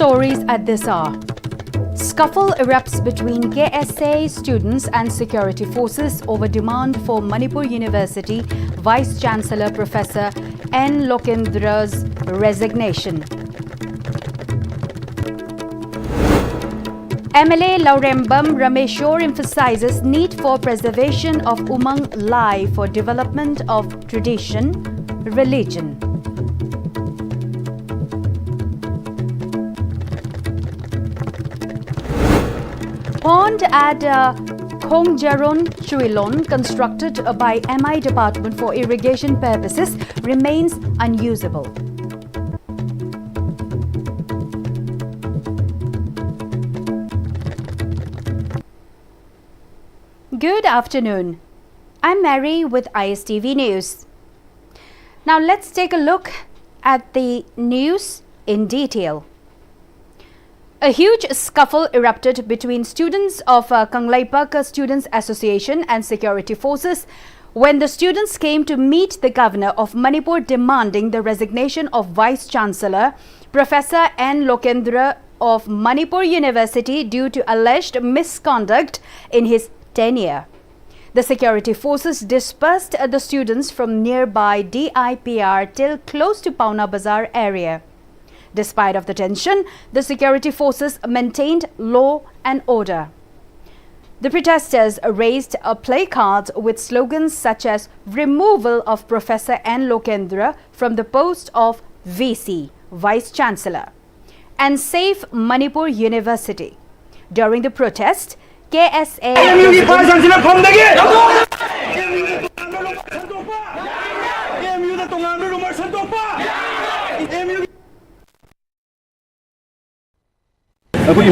stories at this hour. Scuffle erupts between KSA students and security forces over demand for Manipur University Vice Chancellor Professor N. Lokendra's resignation. MLA Laurembam Rameshwar emphasizes need for preservation of Umang Lai for development of tradition, religion. Pond at Khongjaron Chuilon, constructed by MI Department for irrigation purposes, remains unusable. Good afternoon. I'm Mary with Istv News. Now let's take a look at the news in detail. A huge scuffle erupted between students of Kanglaipak Students Association and security forces when the students came to meet the governor of Manipur demanding the resignation of Vice Chancellor Professor N. Lokendra of Manipur University due to alleged misconduct in his tenure. The security forces dispersed the students from nearby DIPR till close to Pauna Bazar area. Despite of the tension, the security forces maintained law and order. The protesters raised placards with slogans such as removal of Professor N. Lokendra from the post of VC, Vice Chancellor, and save Manipur University. During the protest, KSA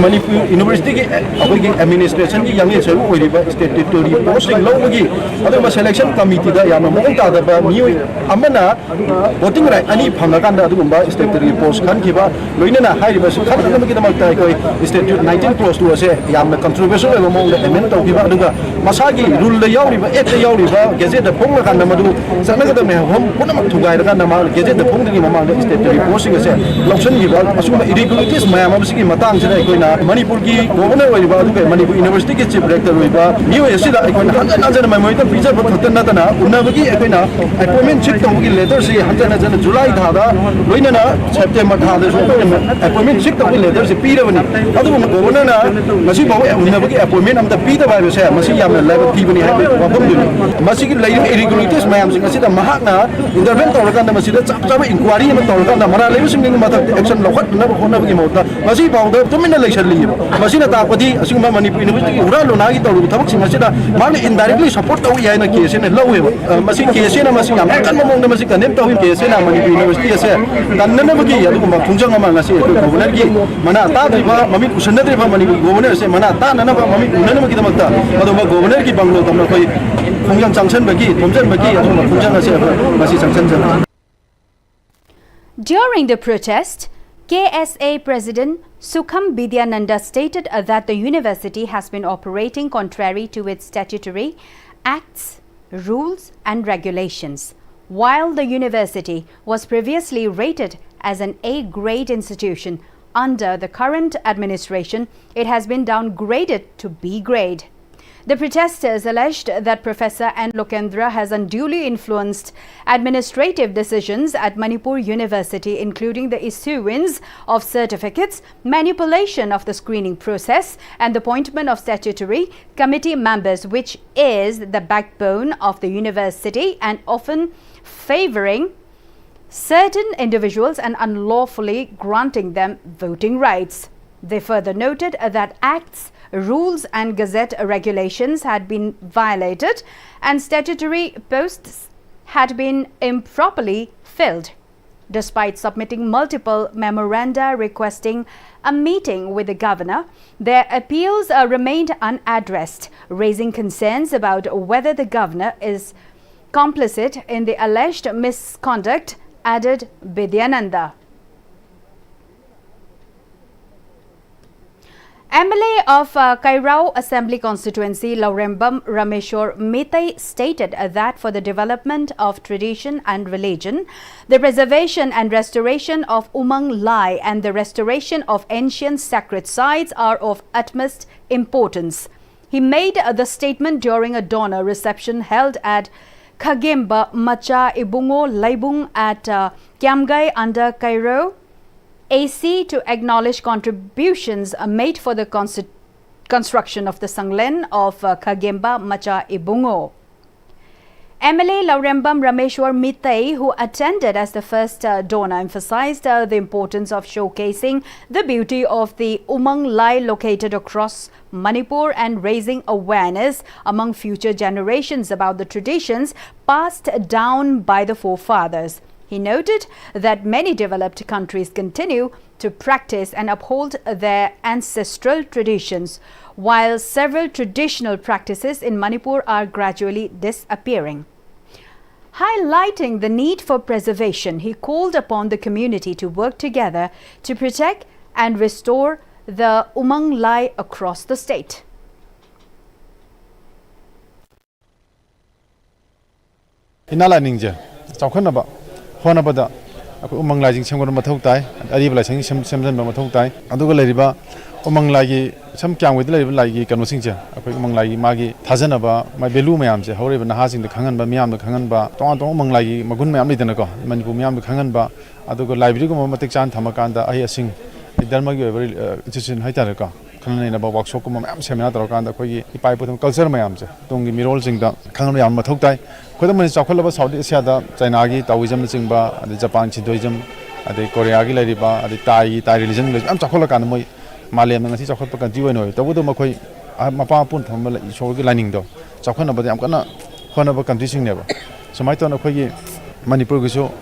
Manipur University administration ki yang seru oiriba statutory posting lawgi aduma selection committee da yama mong ta da ba mioi amana voting right ani phanga kan da adugumba statutory post kan kiba loina na hairiba su khan na ki da makta koi statute 19 clause to ase yamna controversial eba mong da amend to kiba aduga masagi rule da yauriba act da yauriba gazette da phong kan na madu sakna ka da me hom puna mak thugai da kan na ma gazette da phong da ki mama da statutory posting ase loction kiba asuma irregularities mayam absiki matang sida Manipur ki governor oiba aduga Manipur University ki chief rector oiba new asida aikona hanjana mai ta pizza ba thatan na tana unabagi aikona appointment check tawgi letter si hanjana jana July thada loina na September thada so appointment check tawgi letter si piravani aduga governor na masi bawo unabagi appointment amta pida ba se masi yamna level tibani ha wabam duni masi ki lai irregularities mayam sing asida mahakna intervene tawrakan na masi da chap inquiry ma tawrakan na mara level sing ma action lokhat na khona bagi mota masi bawo da tumina Masina tapati asingma Manipur University ura lona gi taru thabak sing asida mane indirectly support tawi yaina case ne lawe masi case na masi am kan momong na masi kanem tawi case na Manipur University ase kannana bagi adu ma thungjang ma ngasi governor gi mana ta driba mami kusanna driba Manipur governor ase mana ta nana ba mami unana gi damakta adu ma governor gi banglo tamna koi thungjang changsan bagi thomjan bagi adu ma thungjang ase masi changsan. During the protest, KSA President Sukham Bidyananda stated that the university has been operating contrary to its statutory acts, rules and regulations. While the university was previously rated as an A-grade institution under the current administration, it has been downgraded to B-grade. The protesters alleged that Professor N. Lokendra has unduly influenced administrative decisions at Manipur University, including the issuance of certificates, manipulation of the screening process, and the appointment of statutory committee members, which is the backbone of the university, and often favoring certain individuals and unlawfully granting them voting rights. They further noted that acts, rules and gazette regulations had been violated and statutory posts had been improperly filled. Despite submitting multiple memoranda requesting a meeting with the governor, their appeals remained unaddressed, raising concerns about whether the governor is complicit in the alleged misconduct, added Bidyananda. MLA of Kairao Assembly Constituency Laurembam Rameshwar Metai stated that for the development of tradition and religion, the preservation and restoration of Umang Lai and the restoration of ancient sacred sites are of utmost importance. He made the statement during a donor reception held at Kagemba Macha Ibungo Laibung at Kiamgai under Kairao AC to acknowledge contributions made for the construction of the Sanglen of Kagemba Macha Ibungo. MLA Laurembam Rameshwar Metai, who attended as the first donor, emphasized the importance of showcasing the beauty of the Umang Lai located across Manipur and raising awareness among future generations about the traditions passed down by the forefathers. He noted that many developed countries continue to practice and uphold their ancestral traditions, while several traditional practices in Manipur are gradually disappearing. Highlighting the need for preservation, he called upon the community to work together to protect and restore the Umang Lai across the state. Honabada, Umang Laging Shamgo Matautai, Aribla Samson Matautai, Aduga Leriba, Umang Lagi, some can with Lagi Kanosinja, Umang Lagi Magi, Tazanaba, my Belu Mayamse, however, Nahazing the Kanganba, Miam the Kanganba, Don Umang Lagi, Magun Mayamitanako, Manipumiam the Kanganba, Aduga Library Matichan Tamakanda, I sing the Dermago, very in Hitaraka. Kanana about workshop seminar Kanda Kogi, if I put them culture Mayamse, don't give me rolls in the Kangan Matautai. Kudam is Chocolaba Saudi Asia, Chainagi, Taoism Singba, the Japan Chintoism, the Koreagi Ladiba, the Thai religion. I'm Chocolacan, Malayam and Chocolapa Juno, the Wudomako, Mapa Punt, Shogi lining though. Chocona, but I'm gonna Honaba condition never. So my turn of Kogi, Manipurgo,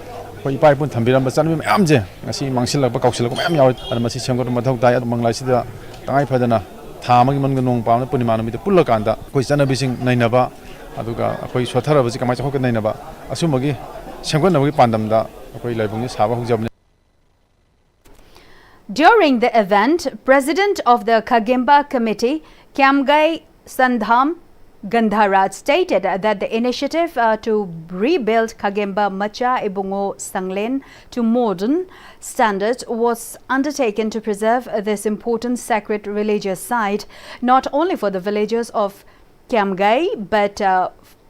Koipai Punt, Tambiram, but Sanum Amje, I see Mangsilla, Bakoxilla, and Massi Shango Matautai among Lysida, Tangai Padana, Tamagan Pound, Punimana with the Pulakanda, Koisana Bising Nainaba. Aduga akoi swatara basi kamai chakok nai na ba asumagi sengkon na pandam da akoi laibung saba hujab. During the event, President of the Kagemba Committee, Kiamgai Sandham Gandharaj, stated that the initiative to rebuild Kagemba Macha Ibungo Sanglen to modern standards was undertaken to preserve this important sacred religious site, not only for the villagers of Kiamgai, but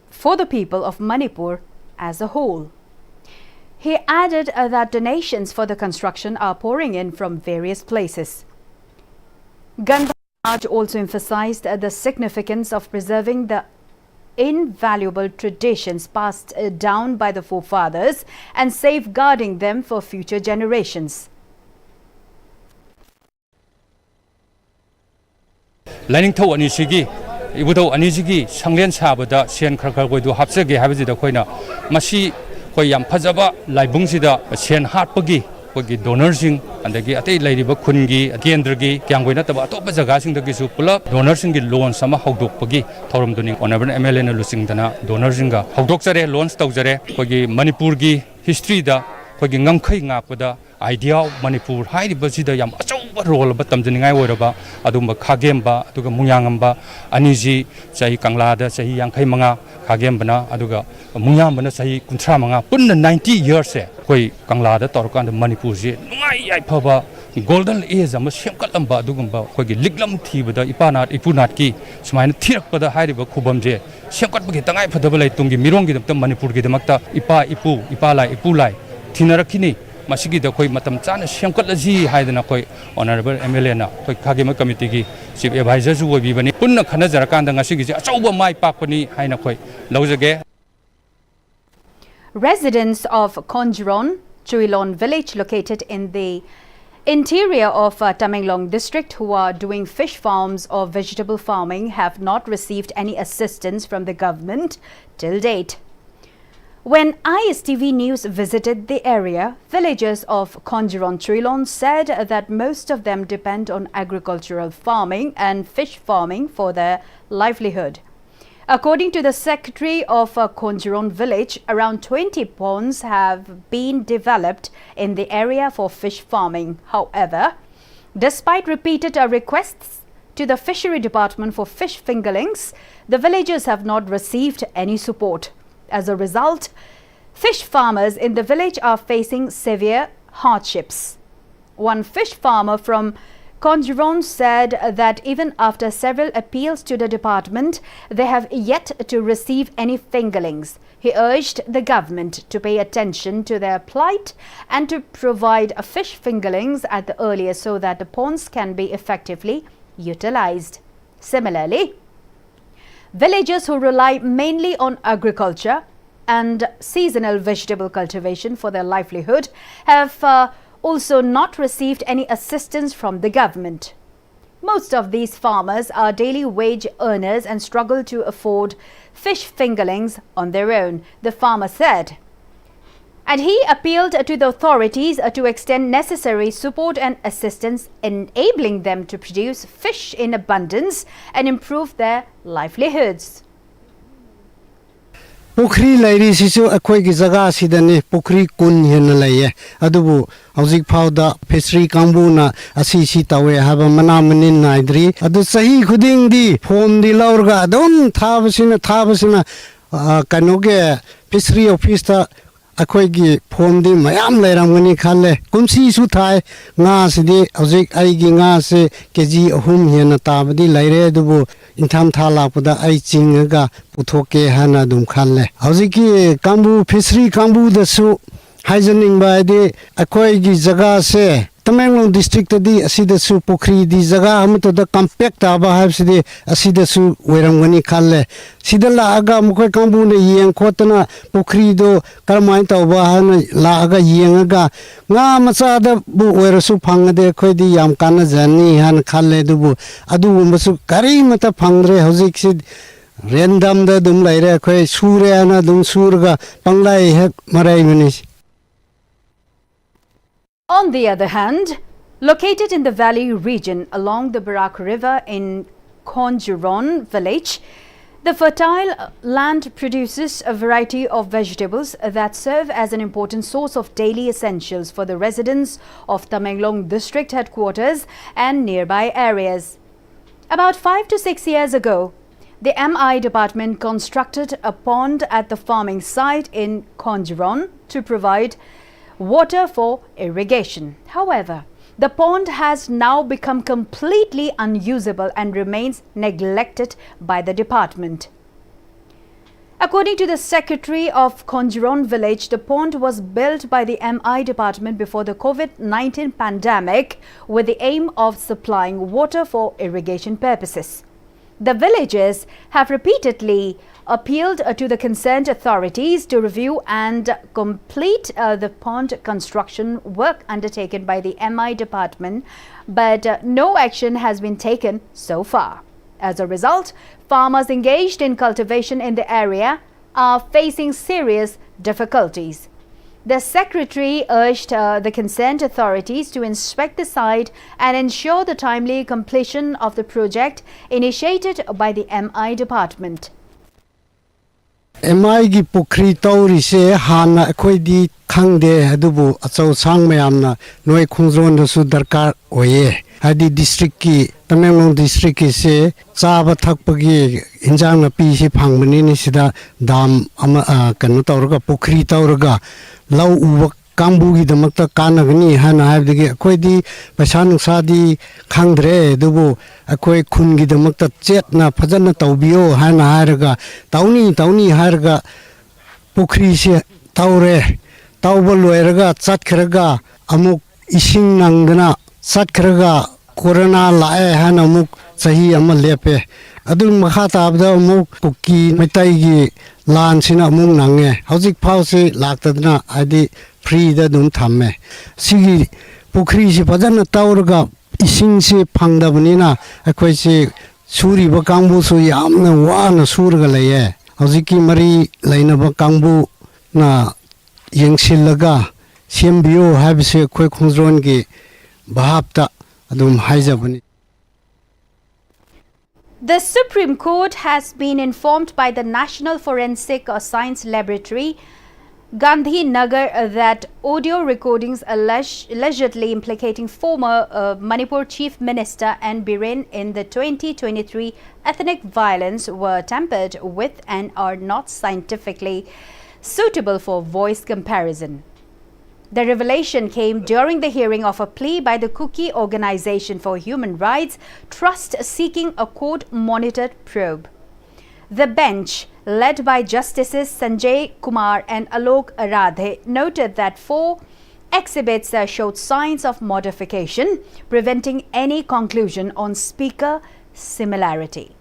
for the people of Manipur as a whole. He added that donations for the construction are pouring in from various places. Gandharaj also emphasized the significance of preserving the invaluable traditions passed down by the forefathers and safeguarding them for future generations. Lining to Anishigi. Ibudo Anizigi, Sanglen Sabada, Sian Krakaway to Hapsagi, Habizida Koina, Mashi, Koyam Pazaba, Laibungsida, Sian Harpagi, Kogi donorsing, and the Gate Lady Bakungi, Gendragi, Kiangwinata, Topazagasing the Gisupula, donorsing loan, Sama Hogdopagi, Torum Doning, on every MLN Lusingdana, donorsinga, Hogdoxare, loans Tozare, Kogi Manipurgi, history da, Kogi Ngamkai Napada, idea Manipur, Heidi Basida Yam. Role but Tamjaningai Wodaba, Adumba Kagemba, Aduga Muyangamba, Aniji, Sahi Kanglada, Sahi Yankai Manga, Kagembana, Aduga, Muyambana, Sahi Kuntramanga, put in the 90 years, Koi Kanglada, Torkan, the Manipuzi, Nai Pava, Golden is a Mashemkalamba, Dugamba, Kogi Liglam tea with the Ipanat, Ipunatki, Smine Tirak for the Haiba Kubamje, Shemkat Tangai Padabala Tungi, Mirongi, the Manipurgi, the Makta, Ipu, Ipala, Ipulai, Tinarakini. Masigi the Koi Matam Chan, Shamkalazi, Haidana Koi, Honorable Emiliana, Koi Kagema Committee, Chief Advisors who will be Bani, Puna Kanazarakan, the Nasigi, over my Papani, Hainakoi, Lozage. Residents of Konjron, Chuilon village located in the interior of Tamenglong district who are doing fish farms or vegetable farming have not received any assistance from the government till date. When Pm-Istv News visited the area, villagers of Konjiron Trilon said that most of them depend on agricultural farming and fish farming for their livelihood. According to the secretary of Konjiron village, around 20 ponds have been developed in the area for fish farming. However, despite repeated requests, to the Fishery Department for fish fingerlings, the villagers have not received any support. As a result, fish farmers in the village are facing severe hardships. One fish farmer from Conjuron said that even after several appeals to the department, they have yet to receive any fingerlings. He urged the government to pay attention to their plight and to provide fish fingerlings at the earliest so that the ponds can be effectively utilized. Similarly, villagers who rely mainly on agriculture and seasonal vegetable cultivation for their livelihood have also not received any assistance from the government. Most of these farmers are daily wage earners and struggle to afford fish fingerlings on their own, the farmer said. And he appealed to the authorities to extend necessary support and assistance, enabling them to produce fish in abundance and improve their livelihoods. Pukri lairi sisu akhoi gi jaga sidani pukri kun hen laiye adubu hauzik phauda fishery kambu na asi si tawe haba mana manin naidri adu sahi khuding di form di laurga adum thabasina kanoge fishery office ta akhoi gi form di mayam lairamgani khalle kumsi su thai nga sidi hauzik ai gi nga se kg ahum hen tabadi laire adubu intham thala puda ai chinga puthoke hana dum khalle hauji kambu fishery kambu da su haijaning ba de akoi gi jaga se Tamenglong district di asida su pokri di jaga amto da compact aba habsidi asida su weramgani khalle sidala aga mukoi kambu ne yeng khotna pokri do karmai tawba hana la aga yenga nga macha da bu werasu phangde khoi di yam kana jani han khalle dubu adu masu kari mata phangre hojik sid random da dum laire khoi sure ana dum surga panglai hek marai manis. On the other hand, located in the valley region along the Barak River in Conjuron village, the fertile land produces a variety of vegetables that serve as an important source of daily essentials for the residents of Tamenglong district headquarters and nearby areas. About 5 to 6 years ago, the MI department constructed a pond at the farming site in Conjuron to provide water for irrigation. However, the pond has now become completely unusable and remains neglected by the department. According to the secretary of Conjuron village, the pond was built by the MI department before the COVID-19 pandemic with the aim of supplying water for irrigation purposes. The villagers have repeatedly appealed to the concerned authorities to review and complete the pond construction work undertaken by the MI department, but no action has been taken so far. As a result, farmers engaged in cultivation in the area are facing serious difficulties. The secretary urged the concerned authorities to inspect the site and ensure the timely completion of the project initiated by the MI department. MI gi pokri tauri se hana akhoi di khangde adubu achau sang mayamna noi khungzon da su darkar oye hadi district ki Tamenglong district ki se chaba thakpagi injang na pi si phangmani ni sida dam ama kanu tauraga pokri tauraga lau uwa kambu gi damakta kanagani hana habdigi akhoi di paisa nungsa di khangdre dubu akhoi khun gi damakta chetna phajana tawbiyo hana haraga tauni haraga pokri se taure tawba loiraga chatkhraga amuk ising nangdana chatkhraga corona lae hana amuk sahi ama lepe adu makha tabda amuk kuki metai gi lan sina amuk nange hojik phau se laktadna adi free da dum thamme sigi pokri se phajana tawraga ising se phangdabnina akhoi se suri ba kangbu su yamna wana surga leye hojiki mari lainaba kangbu na yengsilaga sembiyo habse khoi khungzron gi bahapta adum haijabani. The Supreme Court has been informed by the National Forensic Science Laboratory Gandhi Nagar that audio recordings allegedly implicating former Manipur Chief Minister N. Biren in the 2023 ethnic violence were tampered with and are not scientifically suitable for voice comparison. The revelation came during the hearing of a plea by the Kuki Organization for Human Rights Trust seeking a court-monitored probe. The bench, led by Justices Sanjay Kumar and Alok Aradhe, noted that 4 exhibits showed signs of modification, preventing any conclusion on speaker similarity.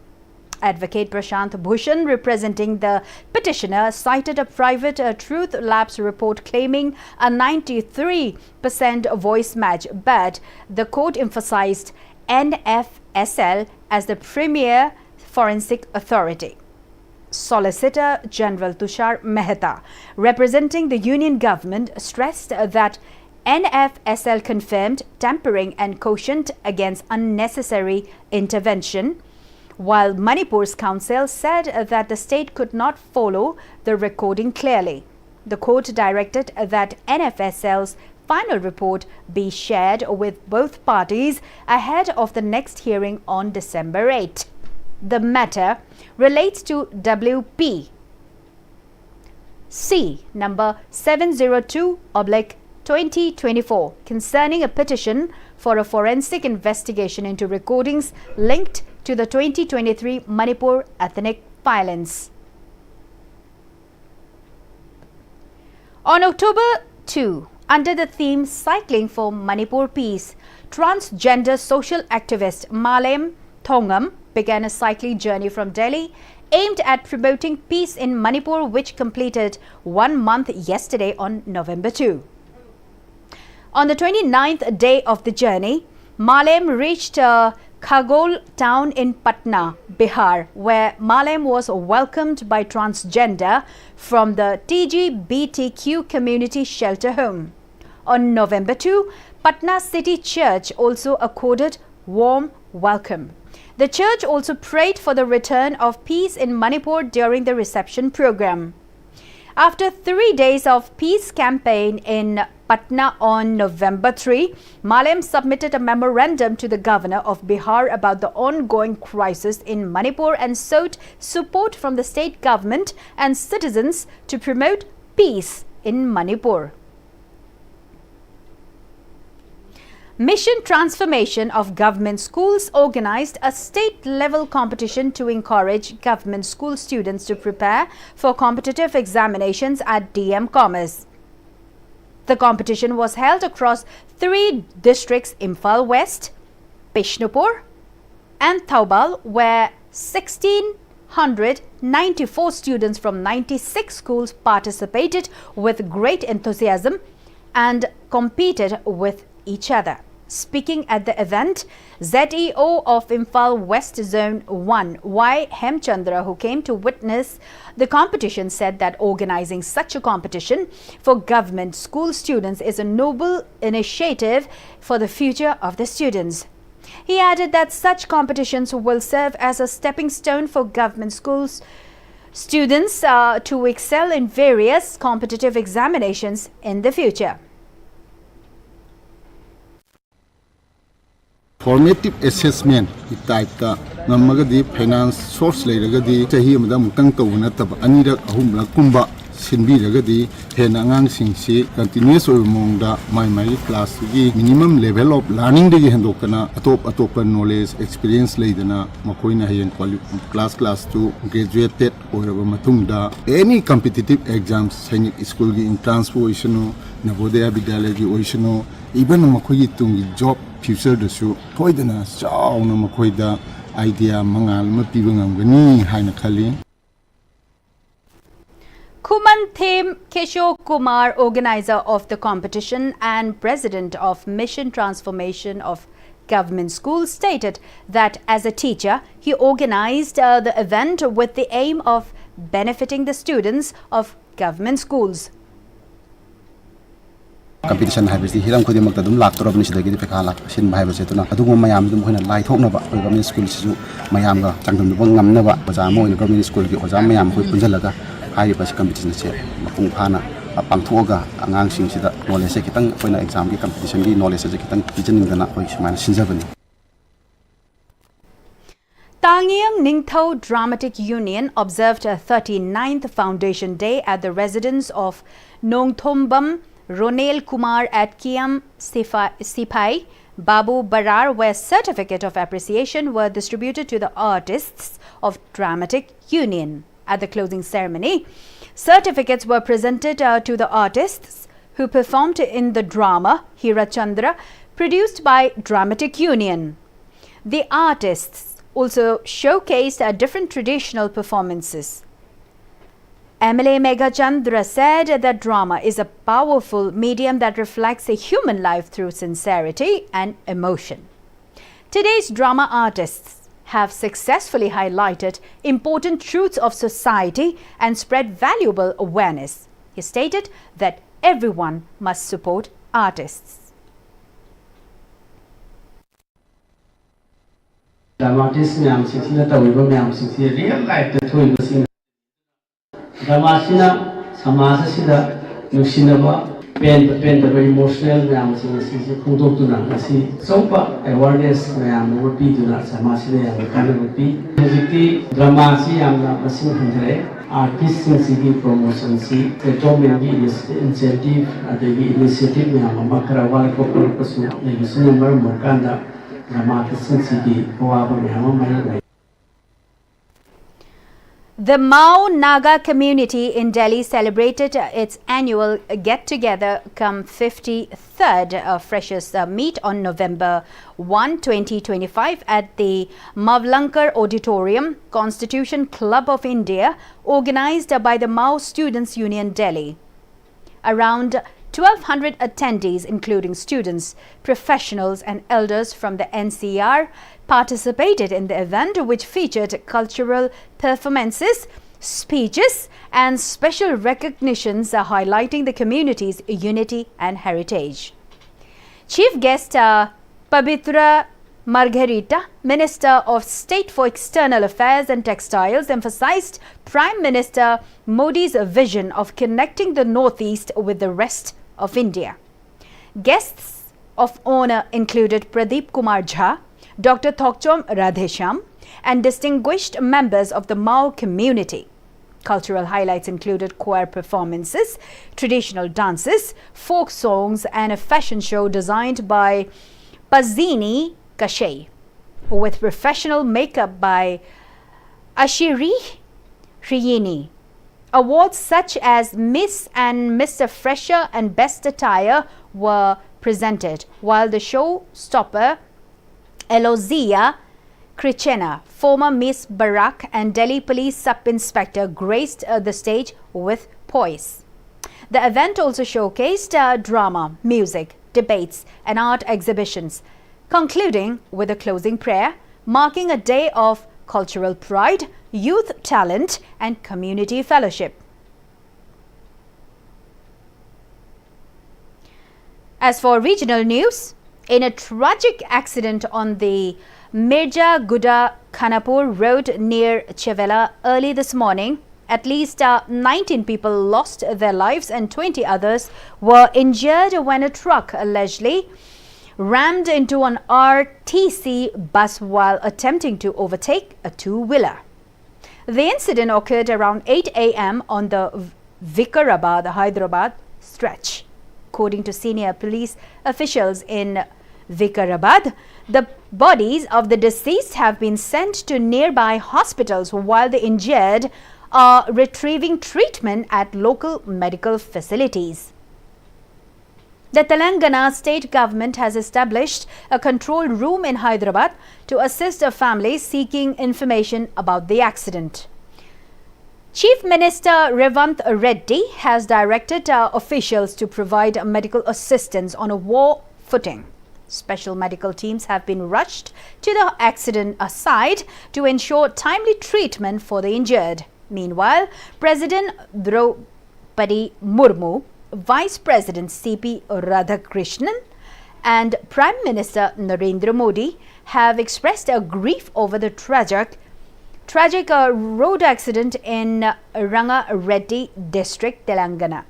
Advocate Prashant Bhushan, representing the petitioner, cited a private Truth Labs report claiming a 93% voice match, but the court emphasized NFSL as the premier forensic authority. Solicitor General Tushar Mehta, representing the union government, stressed that NFSL confirmed tampering and cautioned against unnecessary intervention, while Manipur's counsel said that the state could not follow the recording clearly. The court directed that NFSL's final report be shared with both parties ahead of the next hearing on December 8. The matter relates to WP C number 702/2024 concerning a petition for a forensic investigation into recordings linked to the 2023 Manipur ethnic violence. On October 2, under the theme Cycling for Manipur Peace, transgender social activist Malem Thongam began a cycling journey from Delhi aimed at promoting peace in Manipur, which completed 1 month yesterday on November 2. On the 29th day of the journey, Malem reached Khagol town in Patna, Bihar, where Malem was welcomed by transgender from the TGBTQ community shelter home. On November 2, Patna City Church also accorded warm welcome. The church also prayed for the return of peace in Manipur during the reception program. After 3 days of peace campaign in Patna on November 3, Malem submitted a memorandum to the governor of Bihar about the ongoing crisis in Manipur and sought support from the state government and citizens to promote peace in Manipur. Mission Transformation of Government Schools organized a state-level competition to encourage government school students to prepare for competitive examinations at DM Commerce. The competition was held across 3 districts: Imphal West, Bishnupur and Thoubal, where 1,694 students from 96 schools participated with great enthusiasm and competed with each other. Speaking at the event, ZEO of Imphal West Zone 1, Y. Hemchandra, who came to witness the competition, said that organizing such a competition for government school students is a noble initiative for the future of the students. He added that such competitions will serve as a stepping stone for government schools students to excel in various competitive examinations in the future. Formative assessment type ta namagadi finance source leiragadi chahi amada mutang tawna tab anirak ahumla kumba sinbi ragadi hena angang singsi continuous mongda my class gi minimum level of learning de hendokana atop knowledge experience leidana makoina hayen class 2 graduated oraba matungda any competitive exams sainik school gi entrance oisano navodaya vidyalaya gi oisano even makoyi tungi job future dasu toidana chauna makoida idea mangal ma pibangangani haina khali. Kumanthim Kishore Kumar, organizer of the competition and president of Mission Transformation of Government Schools, stated that as a teacher, he organized the event with the aim of benefiting the students of government schools. Competition habisi hiram khodi makta dum lak torab ni sidagi pekha lak sin bhai base tuna adu mayam dum hoina lai thokna ba government school sisu mayam ga changdum ba ngamna ba oja mo government school gi oja mayam khoi punjalaga hai bas competition se mapung phana ꯄꯥꯡꯊꯣꯛꯑꯒ ꯑꯉꯥꯡꯁꯤꯡꯁꯤꯗ ꯅꯣꯂꯦꯖꯁꯦ ꯈꯤꯇꯪ ꯑꯩꯈꯣꯏꯅ ꯑꯦꯛꯖꯥꯝꯒꯤ ꯀꯝꯄꯤꯇꯤꯁꯟꯒꯤ ꯅꯣꯂꯦꯖꯁꯦ ꯈꯤꯇꯪ ꯄꯤꯖꯅꯤꯡꯗꯅ ꯑꯩꯈꯣꯏ ꯁꯨꯃꯥꯏꯅ ꯁꯤꯟꯖꯕꯅꯤ. Tangyang Ningthau Dramatic Union observed a 39th Foundation Day at the residence of Nongthombam Ronel Kumar at Sipai Babu Barar, where certificate of appreciation were distributed to the artists of Dramatic Union. At the closing ceremony, certificates were presented to the artists who performed in the drama Hira Chandra produced by Dramatic Union. The artists also showcased different traditional performances. MLA Megha Chandra said that drama is a powerful medium that reflects a human life through sincerity and emotion. Today's drama artists have successfully highlighted important truths of society and spread valuable awareness. He stated that everyone must support artists. Dramatis मैम सिंह तौरीब मैम सिंह real life थोड़ी drama sina समाज सिदा नुसिनबा पेन इमोशनल मैम सिंह खुंदोक्तुना asi sopa awareness मैम पीदुना समाज सिदा याम कानब पी हजिति drama si यामना मसिंग हंद्रे artist सिंह promotion si government की incentive अदगी initiative मैम मकरा वाला को पसु लेकिन नंबर मरकांदा The Mao Naga community in Delhi celebrated its annual get-together come 53rd Freshers Meet on November 1, 2025 at the Mavlankar Auditorium, Constitution Club of India, organized by the Mao Students Union Delhi. Around 1,200 attendees, including students, professionals and elders from the NCR, participated in the event, which featured cultural performances, speeches and special recognitions highlighting the community's unity and heritage. Chief guest Pabitra Margherita, Minister of State for External Affairs and Textiles, emphasized Prime Minister Modi's vision of connecting the Northeast with the rest of India. Guests of honor included Pradeep Kumar Jha, Dr. Thokchom Radhesham, and distinguished members of the Mao community. Cultural highlights included choir performances, traditional dances, folk songs, and a fashion show designed by Pazini Kashay, with professional makeup by Ashiri Riyini. Awards such as Miss and Mr. Fresher and Best Attire were presented, while the showstopper Elozia Krichena, former Miss Barak and Delhi Police Sub-Inspector, graced the stage with poise. The event also showcased drama, music, debates and art exhibitions, concluding with a closing prayer, marking a day of cultural pride, youth talent and community fellowship. As for regional news, in a tragic accident on the Mirja Guda Khanapur road near Chevela early this morning, at least 19 people lost their lives and 20 others were injured when a truck allegedly rammed into an RTC bus while attempting to overtake a two-wheeler. The incident occurred around 8 a.m. on the Vikarabad-Hyderabad stretch. According to senior police officials in Vikarabad, the bodies of the deceased have been sent to nearby hospitals while the injured are retrieving treatment at local medical facilities. The Telangana state government has established a control room in Hyderabad to assist a family seeking information about the accident. Chief Minister Revant Reddy has directed officials to provide medical assistance on a war footing. Special medical teams have been rushed to the accident site to ensure timely treatment for the injured. Meanwhile, President Draupadi Murmu, Vice President C.P. Radhakrishnan and Prime Minister Narendra Modi have expressed a grief over the tragic road accident in Ranga Reddy district, Telangana.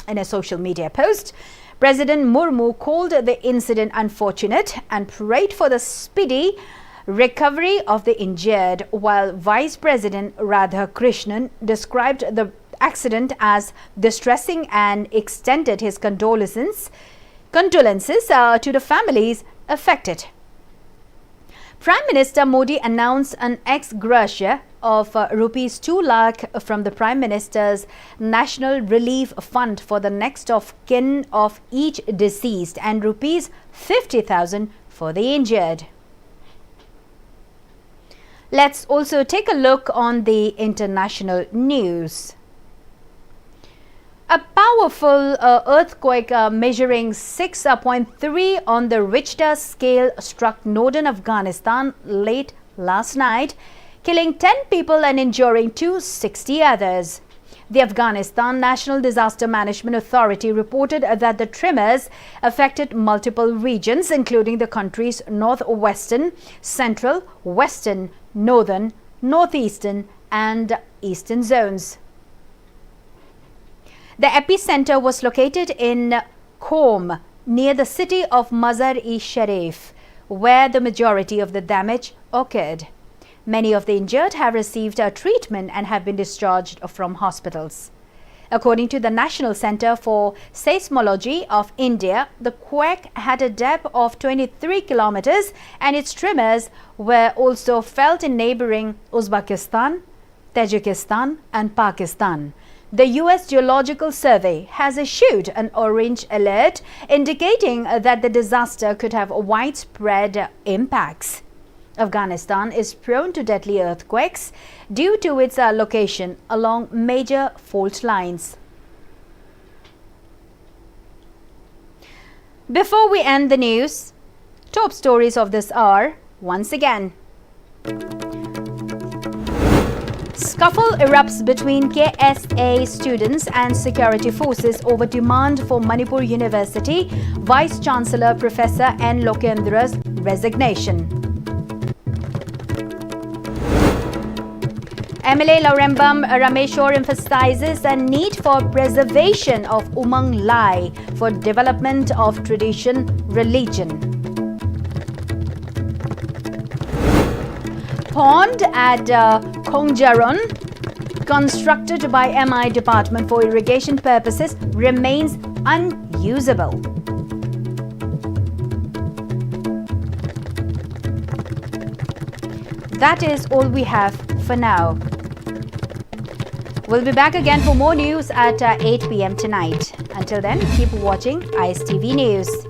In a social media post, President Murmu called the incident unfortunate and prayed for the speedy recovery of the injured, while Vice President Radhakrishnan described the accident as distressing and extended his condolences to the families affected. Prime Minister Modi announced an ex gratia of rupees 2 lakh from the Prime Minister's National Relief Fund for the next of kin of each deceased and rupees 50,000 for the injured. Let's also take a look on the international news. A powerful earthquake measuring 6.3 on the Richter scale struck northern Afghanistan late last night, killing 10 people and injuring 260 others. The Afghanistan National Disaster Management Authority reported that the tremors affected multiple regions, including the country's northwestern, central, western, northern, northeastern, and eastern zones. The epicenter was located in Qom, near the city of Mazar-e-Sharif, where the majority of the damage occurred. Many of the injured have received treatment and have been discharged from hospitals. According to the National Center for Seismology of India, the quake had a depth of 23 kilometers and its tremors were also felt in neighboring Uzbekistan, Tajikistan and Pakistan. The U.S. Geological Survey has issued an orange alert indicating that the disaster could have widespread impacts. Afghanistan is prone to deadly earthquakes due to its location along major fault lines. Before we end the news, top stories of this hour once again. Scuffle erupts between KSA students and security forces over demand for Manipur University Vice Chancellor Professor N. Lokendra's resignation. MLA Laurembam Rameshwar emphasizes the need for preservation of Umang Lai for development of tradition religion. Pond at Khongjaron, constructed by MI Department for irrigation purposes, remains unusable. That is all we have for now. We'll be back again for more news at 8 p.m. tonight. Until then, keep watching Pm-Istv News.